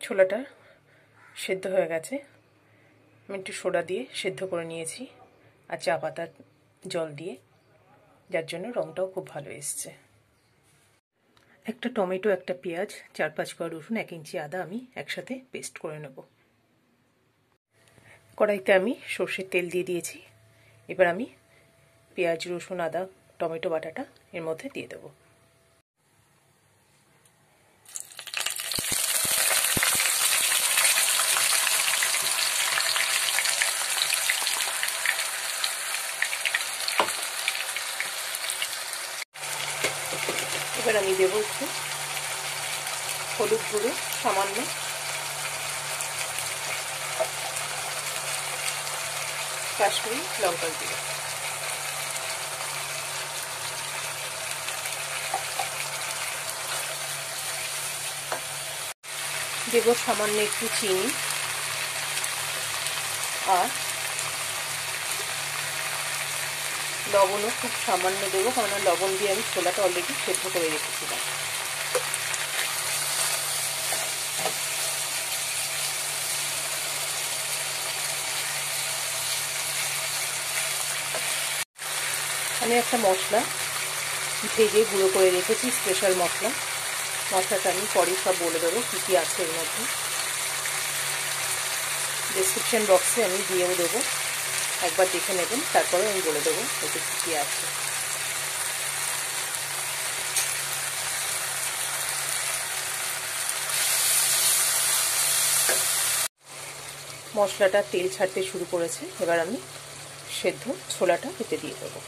ছোলাটা সেদ্ধ হয়ে গেছে। আমি একটু সোডা দিয়ে সেদ্ধ করে নিয়েছি আর চা পাতার জল দিয়ে, যার জন্য রঙটাও খুব ভালো এসছে। একটা টমেটো, একটা পেঁয়াজ, 4-5 কোয়া রসুন, 1 ইঞ্চি আদা আমি একসাথে পেস্ট করে নেব। কড়াইতে আমি সর্ষের তেল দিয়ে দিয়েছি। এবার আমি পেঁয়াজ, রসুন, আদা, টমেটো বাটাটা এর মধ্যে দিয়ে দেবো। এবার আমি দেবো একটু হলুদ গুঁড়ো সামান্য, কাশ্মীরি লঙ্কার গুঁড়ো, দেব সামান্য একটু চিনি আর লবণও খুব সামান্য দেবো, কারণ লবণ দিয়ে আমি ছোলাটা অলরেডি সেদ্ধ করে রেখেছিলাম। আমি একটা মশলা ভেজে গুঁড়ো করে রেখেছি, স্পেশাল মশলা। মশলাটা আমি পরে সব বলে দেবো কী কী আছে এর মধ্যে। ডেসক্রিপশন বক্সে আমি দিয়েও দেবো, একবার দেখে নেবেন, তারপরে আমি বলে দেবো ওতে কী কী আছে। মশলাটা তেল ছাড়তে শুরু করেছে। এবার আমি সেদ্ধ ছোলাটা এতে দিয়ে দেবো।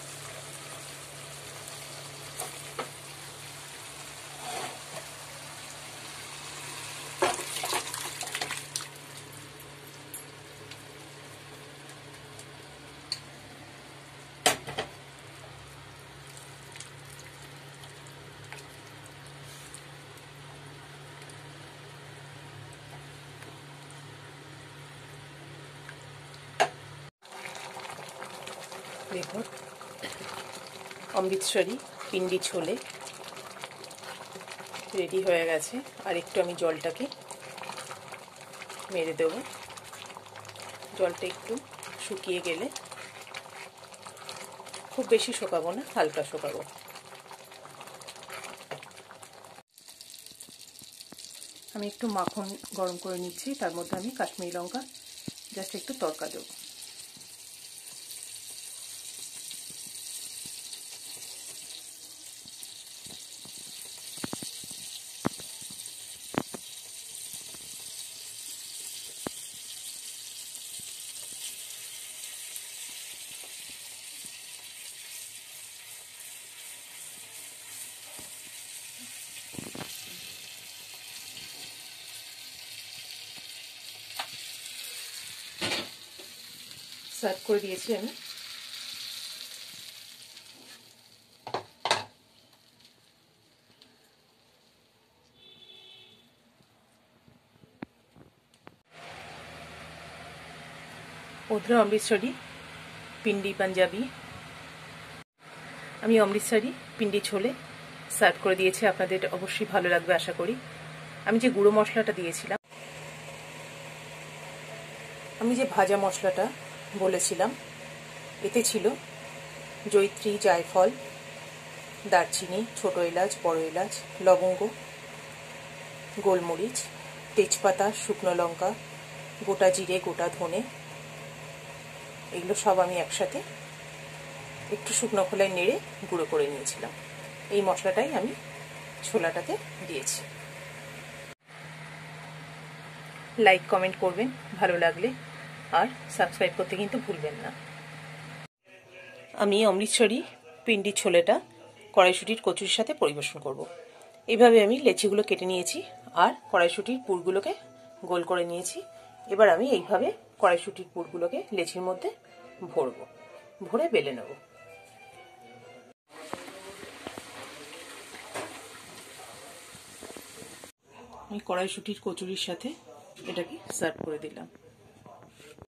দেখুন, অমৃতসরি পিন্ডি ছোলে রেডি হয়ে গেছে। আর একটু আমি জলটাকে মেরে দেবো। জলটা একটু শুকিয়ে গেলে, খুব বেশি শুকাবো না, হালকা শুকাবো। আমি একটু মাখন গরম করে নিচ্ছি, তার মধ্যে আমি কাশ্মীরি লঙ্কা জাস্ট একটু তড়কা দেবো। সার্ভ করে দিয়েছি আমি। ওধরা অমৃতসরি পিন্ডি পাঞ্জাবি, আমি অমৃতসরি পিন্ডি ছোলে সার্ভ করে দিয়েছি। আপনাদের অবশ্যই ভালো লাগবে আশা করি। আমি যে গুঁড়ো মশলাটা দিয়েছিলাম, আমি যে ভাজা মশলাটা বলেছিলাম, এতে ছিল জয়িত্রী, জায়ফল, দারচিনি, ছোটো এলাচ, বড় এলাচ, লবঙ্গ, গোলমরিচ, তেজপাতা, শুকনো লঙ্কা, গোটা জিরে, গোটা ধনে, এগুলো সব আমি একসাথে একটু শুকনো খোলায় নেড়ে গুঁড়ো করে নিয়েছিলাম। এই মশলাটাই আমি ছোলাটাতে দিয়েছি। লাইক কমেন্ট করবেন ভালো লাগলে, আর সাবস্ক্রাইব করতে কিন্তু ভুলবেন না। আমি অমৃতসরি পিন্ডি ছোলেটা কড়াইশুঁটির কচুরির সাথে পরিবেশন করব। এইভাবে আমি লেচিগুলো কেটে নিয়েছি আর কড়াইশুঁটির পুরগুলোকে গোল করে নিয়েছি। এবার আমি এইভাবে কড়াইশুঁটির পুরগুলোকে লেচির মধ্যে ভরবো, ভরে বেলে নেব। আমি কড়াইশুঁটির কচুরির সাথে এটাকে সার্ভ করে দিলাম।